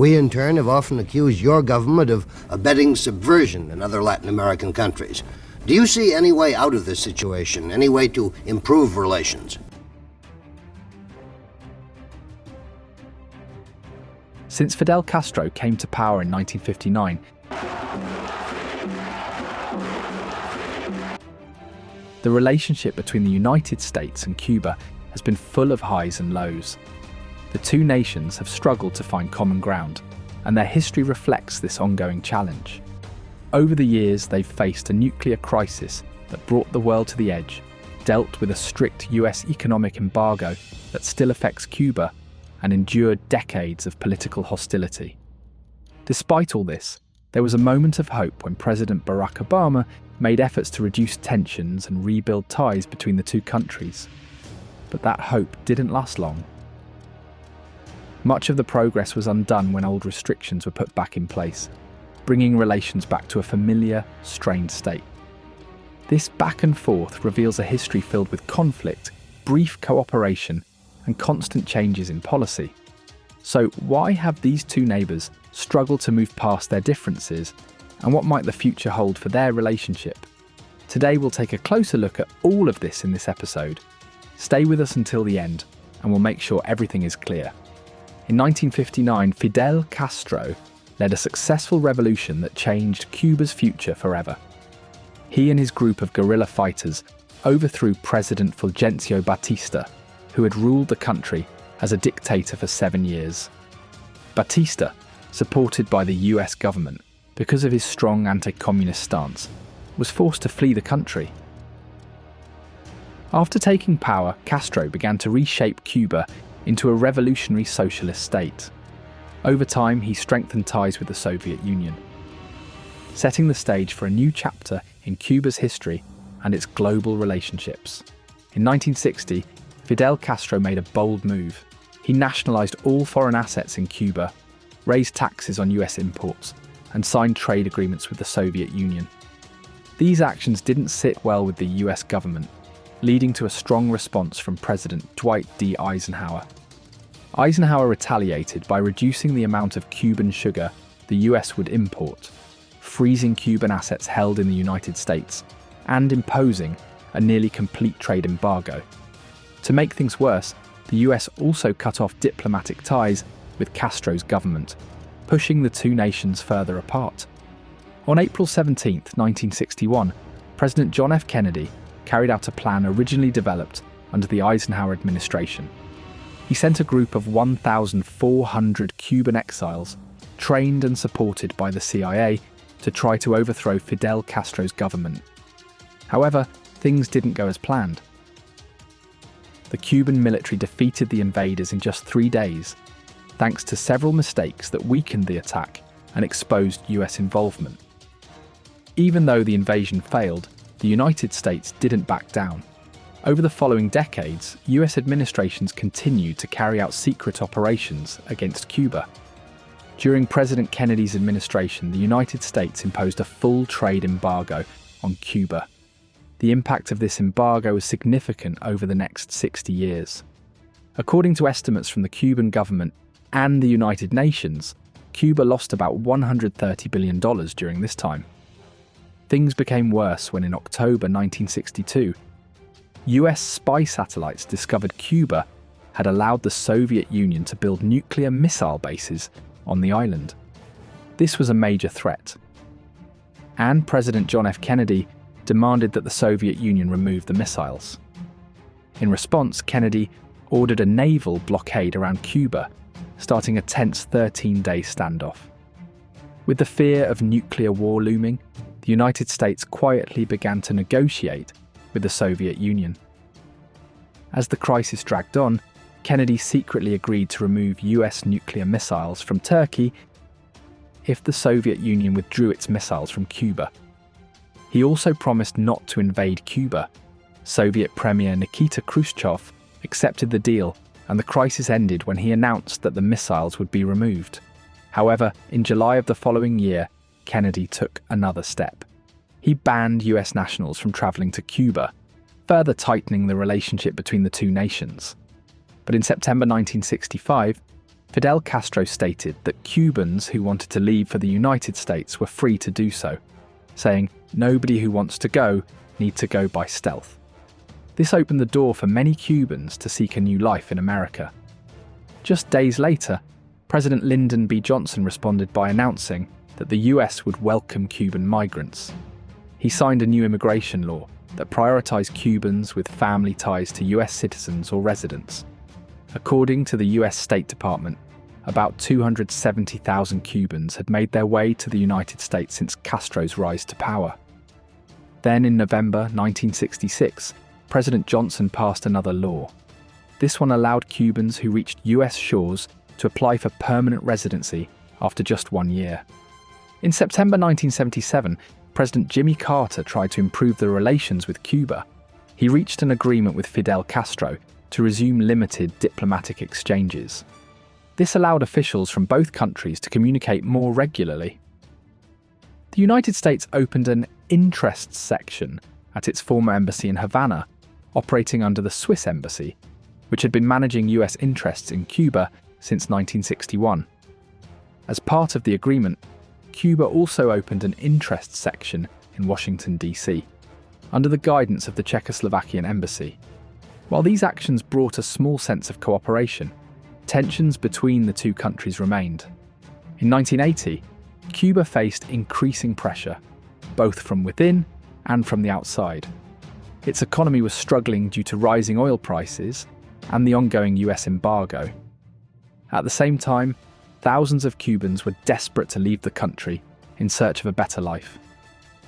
We, in turn, have often accused your government of abetting subversion in other Latin American countries. Do you see any way out of this situation, any way to improve relations? Since Fidel Castro came to power in 1959, the relationship between the United States and Cuba has been full of highs and lows. The two nations have struggled to find common ground, and their history reflects this ongoing challenge. Over the years, they've faced a nuclear crisis that brought the world to the edge, dealt with a strict US economic embargo that still affects Cuba, and endured decades of political hostility. Despite all this, there was a moment of hope when President Barack Obama made efforts to reduce tensions and rebuild ties between the two countries. But that hope didn't last long. Much of the progress was undone when old restrictions were put back in place, bringing relations back to a familiar, strained state. This back and forth reveals a history filled with conflict, brief cooperation, and constant changes in policy. So why have these two neighbours struggled to move past their differences, and what might the future hold for their relationship? Today we'll take a closer look at all of this in this episode. Stay with us until the end, and we'll make sure everything is clear. In 1959, Fidel Castro led a successful revolution that changed Cuba's future forever. He and his group of guerrilla fighters overthrew President Fulgencio Batista, who had ruled the country as a dictator for 7 years. Batista, supported by the US government because of his strong anti-communist stance, was forced to flee the country. After taking power, Castro began to reshape Cuba into a revolutionary socialist state. Over time, he strengthened ties with the Soviet Union, setting the stage for a new chapter in Cuba's history and its global relationships. In 1960, Fidel Castro made a bold move. He nationalized all foreign assets in Cuba, raised taxes on US imports, and signed trade agreements with the Soviet Union. These actions didn't sit well with the US government, leading to a strong response from President Dwight D. Eisenhower. Eisenhower retaliated by reducing the amount of Cuban sugar the US would import, freezing Cuban assets held in the United States, and imposing a nearly complete trade embargo. To make things worse, the US also cut off diplomatic ties with Castro's government, pushing the two nations further apart. On April 17, 1961, President John F. Kennedy carried out a plan originally developed under the Eisenhower administration. He sent a group of 1,400 Cuban exiles, trained and supported by the CIA, to try to overthrow Fidel Castro's government. However, things didn't go as planned. The Cuban military defeated the invaders in just 3 days, thanks to several mistakes that weakened the attack and exposed US involvement. Even though the invasion failed, the United States didn't back down. Over the following decades, US administrations continued to carry out secret operations against Cuba. During President Kennedy's administration, the United States imposed a full trade embargo on Cuba. The impact of this embargo was significant over the next 60 years. According to estimates from the Cuban government and the United Nations, Cuba lost about $130 billion during this time. Things became worse when in October 1962, US spy satellites discovered Cuba had allowed the Soviet Union to build nuclear missile bases on the island. This was a major threat, and President John F. Kennedy demanded that the Soviet Union remove the missiles. In response, Kennedy ordered a naval blockade around Cuba, starting a tense 13-day standoff. With the fear of nuclear war looming, the United States quietly began to negotiate with the Soviet Union. As the crisis dragged on, Kennedy secretly agreed to remove US nuclear missiles from Turkey if the Soviet Union withdrew its missiles from Cuba. He also promised not to invade Cuba. Soviet Premier Nikita Khrushchev accepted the deal, and the crisis ended when he announced that the missiles would be removed. However, in July of the following year, Kennedy took another step. He banned US nationals from traveling to Cuba, further tightening the relationship between the two nations. But in September 1965, Fidel Castro stated that Cubans who wanted to leave for the United States were free to do so, saying nobody who wants to go need to go by stealth. This opened the door for many Cubans to seek a new life in America. Just days later, President Lyndon B. Johnson responded by announcing that the US would welcome Cuban migrants. He signed a new immigration law that prioritized Cubans with family ties to US citizens or residents. According to the US State Department, about 270,000 Cubans had made their way to the United States since Castro's rise to power. Then in November 1966, President Johnson passed another law. This one allowed Cubans who reached US shores to apply for permanent residency after just 1 year. In September 1977, President Jimmy Carter tried to improve the relations with Cuba. He reached an agreement with Fidel Castro to resume limited diplomatic exchanges. This allowed officials from both countries to communicate more regularly. The United States opened an interests section at its former embassy in Havana, operating under the Swiss embassy, which had been managing US interests in Cuba since 1961. As part of the agreement, Cuba also opened an interests section in Washington, D.C., under the guidance of the Czechoslovakian embassy. While these actions brought a small sense of cooperation, tensions between the two countries remained. In 1980, Cuba faced increasing pressure, both from within and from the outside. Its economy was struggling due to rising oil prices and the ongoing US embargo. At the same time, thousands of Cubans were desperate to leave the country in search of a better life.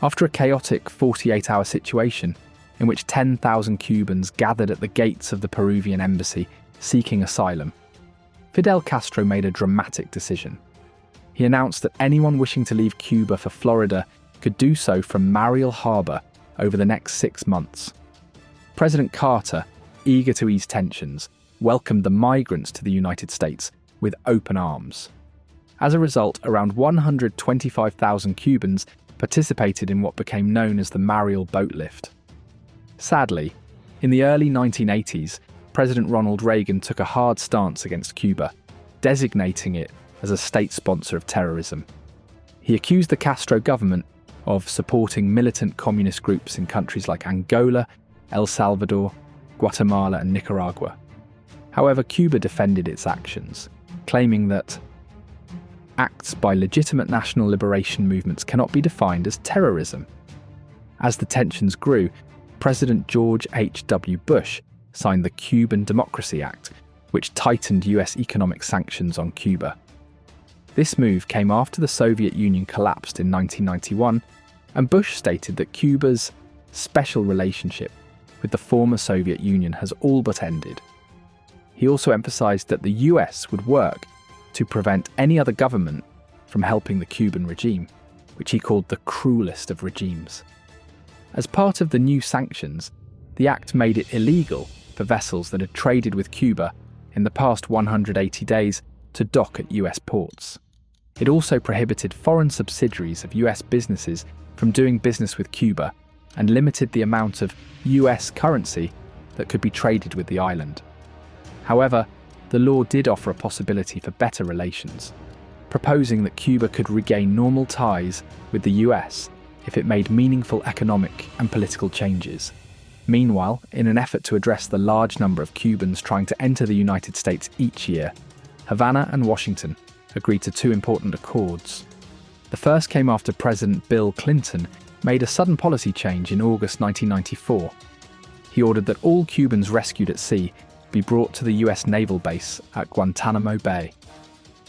After a chaotic 48-hour situation in which 10,000 Cubans gathered at the gates of the Peruvian embassy seeking asylum, Fidel Castro made a dramatic decision. He announced that anyone wishing to leave Cuba for Florida could do so from Mariel Harbor over the next 6 months. President Carter, eager to ease tensions, welcomed the migrants to the United States with open arms. As a result, around 125,000 Cubans participated in what became known as the Mariel Boat Lift. Sadly, in the early 1980s, President Ronald Reagan took a hard stance against Cuba, designating it as a state sponsor of terrorism. He accused the Castro government of supporting militant communist groups in countries like Angola, El Salvador, Guatemala, and Nicaragua. However, Cuba defended its actions, claiming that acts by legitimate national liberation movements cannot be defined as terrorism. As the tensions grew, President George H.W. Bush signed the Cuban Democracy Act, which tightened US economic sanctions on Cuba. This move came after the Soviet Union collapsed in 1991, and Bush stated that Cuba's special relationship with the former Soviet Union has all but ended. He also emphasized that the US would work to prevent any other government from helping the Cuban regime, which he called the cruelest of regimes. As part of the new sanctions, the act made it illegal for vessels that had traded with Cuba in the past 180 days to dock at US ports. It also prohibited foreign subsidiaries of US businesses from doing business with Cuba and limited the amount of US currency that could be traded with the island. However, the law did offer a possibility for better relations, proposing that Cuba could regain normal ties with the US if it made meaningful economic and political changes. Meanwhile, in an effort to address the large number of Cubans trying to enter the United States each year, Havana and Washington agreed to 2 important accords. The first came after President Bill Clinton made a sudden policy change in August 1994. He ordered that all Cubans rescued at sea be brought to the US naval base at Guantanamo Bay.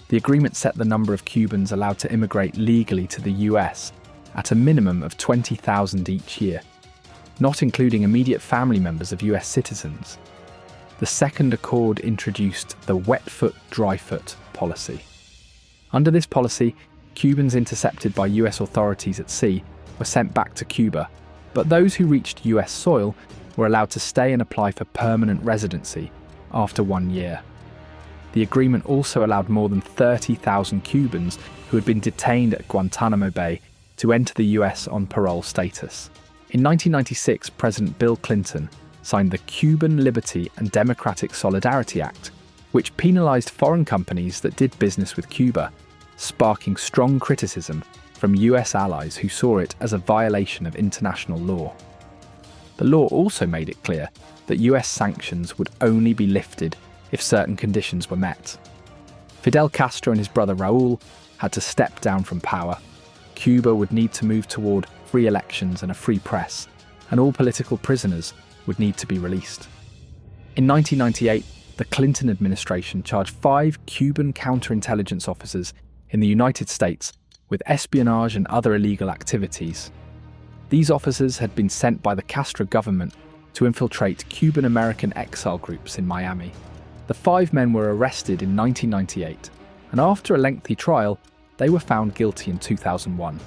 The agreement set the number of Cubans allowed to immigrate legally to the US at a minimum of 20,000 each year, not including immediate family members of US citizens. The second accord introduced the wet foot, dry foot policy. Under this policy, Cubans intercepted by US authorities at sea were sent back to Cuba, but those who reached US soil were allowed to stay and apply for permanent residency after 1 year. The agreement also allowed more than 30,000 Cubans who had been detained at Guantanamo Bay to enter the US on parole status. In 1996, President Bill Clinton signed the Cuban Liberty and Democratic Solidarity Act, which penalised foreign companies that did business with Cuba, sparking strong criticism from US allies who saw it as a violation of international law. The law also made it clear that US sanctions would only be lifted if certain conditions were met. Fidel Castro and his brother Raúl had to step down from power. Cuba would need to move toward free elections and a free press, and all political prisoners would need to be released. In 1998, the Clinton administration charged 5 Cuban counterintelligence officers in the United States with espionage and other illegal activities. These officers had been sent by the Castro government to infiltrate Cuban-American exile groups in Miami. The 5 men were arrested in 1998, and after a lengthy trial, they were found guilty in 2001.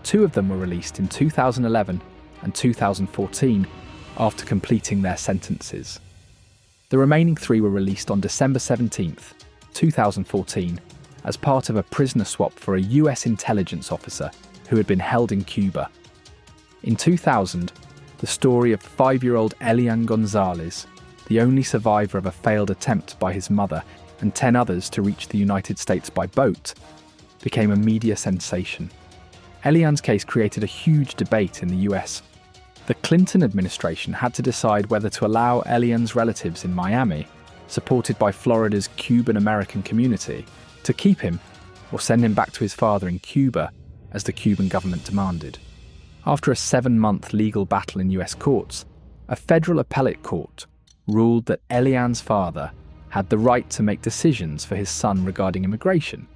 2 of them were released in 2011 and 2014 after completing their sentences. The remaining 3 were released on December 17, 2014, as part of a prisoner swap for a US intelligence officer who had been held in Cuba. In 2000, the story of 5-year-old Elian Gonzalez, the only survivor of a failed attempt by his mother and 10 others to reach the United States by boat, became a media sensation. Elian's case created a huge debate in the US. The Clinton administration had to decide whether to allow Elian's relatives in Miami, supported by Florida's Cuban-American community, to keep him or send him back to his father in Cuba, as the Cuban government demanded. After a 7-month legal battle in US courts, a federal appellate court ruled that Elian's father had the right to make decisions for his son regarding immigration.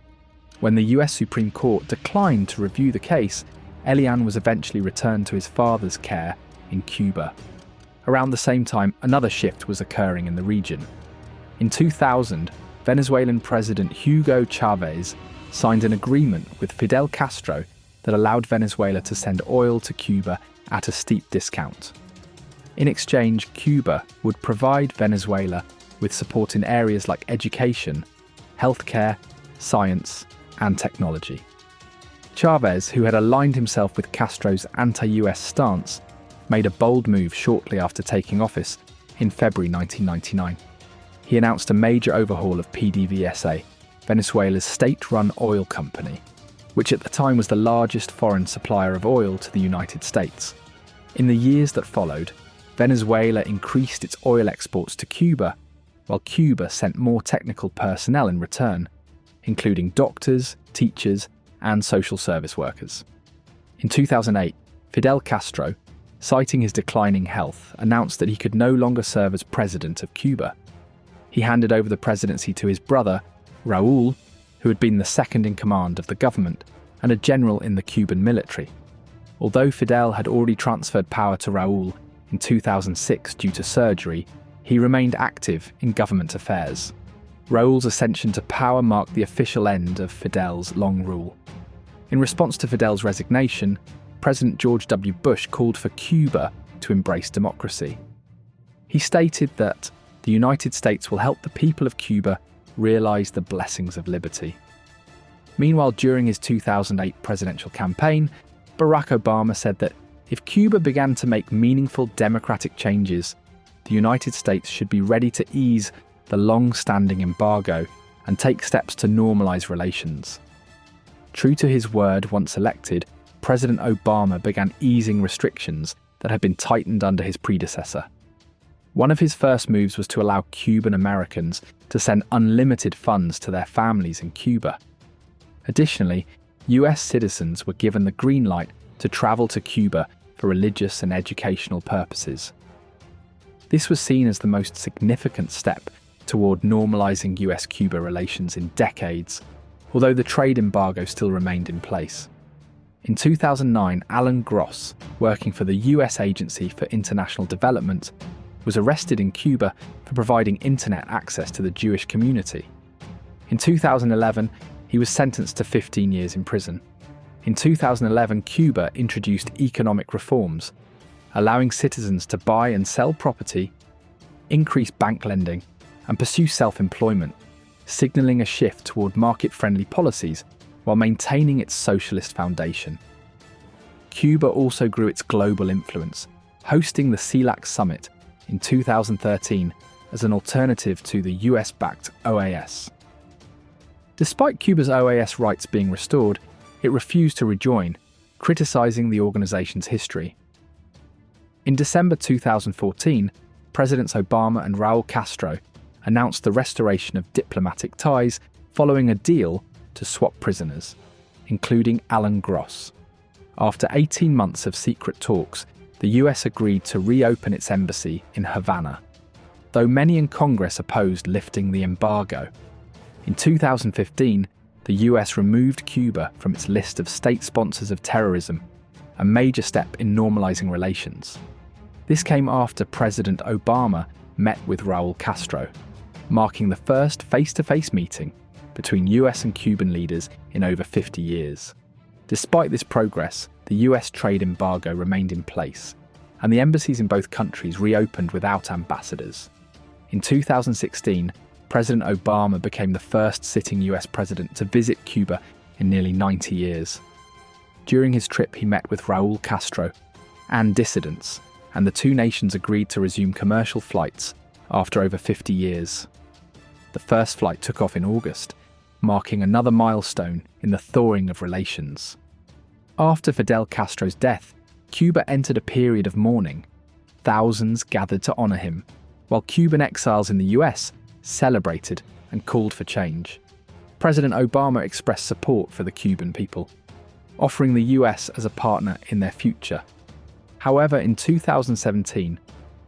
When the US Supreme Court declined to review the case, Elian was eventually returned to his father's care in Cuba. Around the same time, another shift was occurring in the region. In 2000, Venezuelan President Hugo Chavez signed an agreement with Fidel Castro that allowed Venezuela to send oil to Cuba at a steep discount. In exchange, Cuba would provide Venezuela with support in areas like education, healthcare, science, and technology. Chavez, who had aligned himself with Castro's anti-US stance, made a bold move shortly after taking office in February 1999. He announced a major overhaul of PDVSA, Venezuela's state-run oil company, which at the time was the largest foreign supplier of oil to the United States. In the years that followed, Venezuela increased its oil exports to Cuba, while Cuba sent more technical personnel in return, including doctors, teachers, and social service workers. In 2008, Fidel Castro, citing his declining health, announced that he could no longer serve as president of Cuba. He handed over the presidency to his brother, Raúl, who had been the second in command of the government and a general in the Cuban military. Although Fidel had already transferred power to Raúl in 2006 due to surgery, he remained active in government affairs. Raúl's ascension to power marked the official end of Fidel's long rule. In response to Fidel's resignation, President George W. Bush called for Cuba to embrace democracy. He stated that the United States will help the people of Cuba realize the blessings of liberty. Meanwhile, during his 2008 presidential campaign, Barack Obama said that if Cuba began to make meaningful democratic changes, the United States should be ready to ease the long-standing embargo and take steps to normalize relations. True to his word once elected, President Obama began easing restrictions that had been tightened under his predecessor. One of his first moves was to allow Cuban Americans to send unlimited funds to their families in Cuba. Additionally, US citizens were given the green light to travel to Cuba for religious and educational purposes. This was seen as the most significant step toward normalizing US-Cuba relations in decades, although the trade embargo still remained in place. In 2009, Alan Gross, working for the US Agency for International Development, was arrested in Cuba for providing internet access to the Jewish community. In 2011, he was sentenced to 15 years in prison. In 2011, Cuba introduced economic reforms, allowing citizens to buy and sell property, increase bank lending, and pursue self-employment, signaling a shift toward market-friendly policies while maintaining its socialist foundation. Cuba also grew its global influence, hosting the CELAC summit in 2013 as an alternative to the US-backed OAS. Despite Cuba's OAS rights being restored, it refused to rejoin, criticizing the organization's history. In December 2014, Presidents Obama and Raul Castro announced the restoration of diplomatic ties following a deal to swap prisoners, including Alan Gross. After 18 months of secret talks, the US agreed to reopen its embassy in Havana, though many in Congress opposed lifting the embargo. In 2015, the US removed Cuba from its list of state sponsors of terrorism, a major step in normalizing relations. This came after President Obama met with Raul Castro, marking the first face-to-face meeting between US and Cuban leaders in over 50 years. Despite this progress, the US trade embargo remained in place, and the embassies in both countries reopened without ambassadors. In 2016, President Obama became the first sitting US president to visit Cuba in nearly 90 years. During his trip, he met with Raul Castro and dissidents, and the two nations agreed to resume commercial flights after over 50 years. The first flight took off in August, marking another milestone in the thawing of relations. After Fidel Castro's death, Cuba entered a period of mourning. Thousands gathered to honor him, while Cuban exiles in the US celebrated and called for change. President Obama expressed support for the Cuban people, offering the US as a partner in their future. However, in 2017,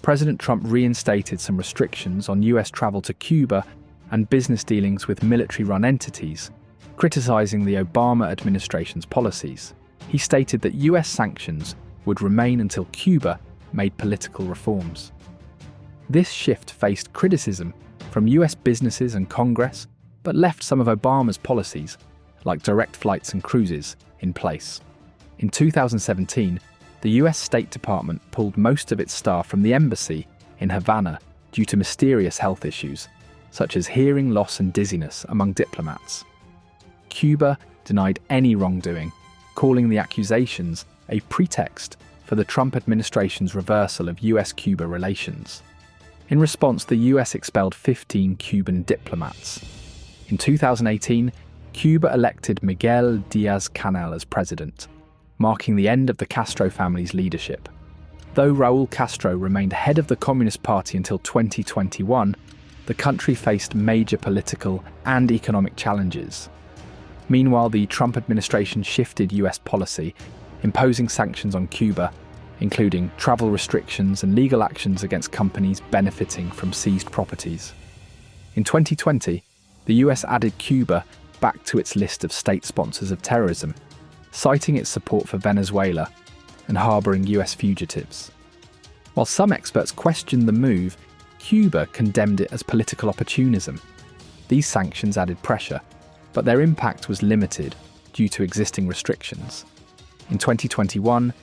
President Trump reinstated some restrictions on US travel to Cuba and business dealings with military-run entities, criticizing the Obama administration's policies. He stated that US sanctions would remain until Cuba made political reforms. This shift faced criticism from US businesses and Congress, but left some of Obama's policies, like direct flights and cruises, in place. In 2017, the US State Department pulled most of its staff from the embassy in Havana due to mysterious health issues, such as hearing loss and dizziness among diplomats. Cuba denied any wrongdoing, calling the accusations a pretext for the Trump administration's reversal of US-Cuba relations. In response, the US expelled 15 Cuban diplomats. In 2018, Cuba elected Miguel Díaz-Canel as president, marking the end of the Castro family's leadership. Though Raul Castro remained head of the Communist Party until 2021, the country faced major political and economic challenges. Meanwhile, the Trump administration shifted US policy, imposing sanctions on Cuba, including travel restrictions and legal actions against companies benefiting from seized properties. In 2020, the US added Cuba back to its list of state sponsors of terrorism, citing its support for Venezuela and harboring US fugitives. While some experts questioned the move, Cuba condemned it as political opportunism. These sanctions added pressure, but their impact was limited due to existing restrictions. In 2021,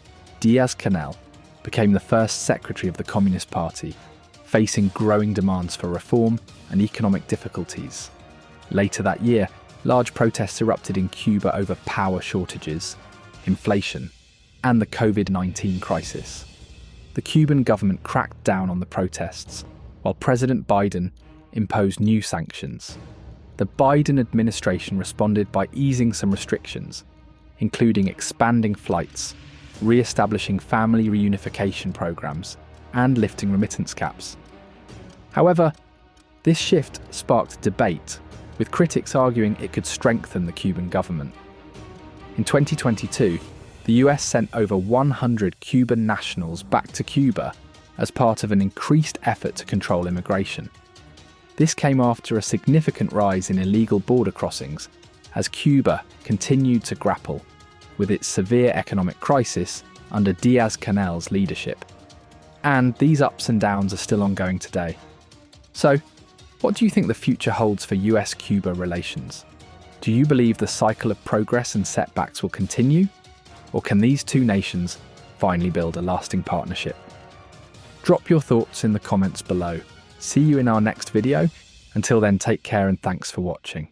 Díaz-Canel became the first secretary of the Communist Party, facing growing demands for reform and economic difficulties. Later that year, large protests erupted in Cuba over power shortages, inflation, and the COVID-19 crisis. The Cuban government cracked down on the protests, while President Biden imposed new sanctions. The Biden administration responded by easing some restrictions, including expanding flights, re-establishing family reunification programs, and lifting remittance caps. However, this shift sparked debate, with critics arguing it could strengthen the Cuban government. In 2022, the US sent over 100 Cuban nationals back to Cuba as part of an increased effort to control immigration. This came after a significant rise in illegal border crossings as Cuba continued to grapple with its severe economic crisis under Díaz-Canel's leadership. And these ups and downs are still ongoing today. So, what do you think the future holds for US-Cuba relations? Do you believe the cycle of progress and setbacks will continue? Or can these two nations finally build a lasting partnership? Drop your thoughts in the comments below. See you in our next video. Until then, take care and thanks for watching.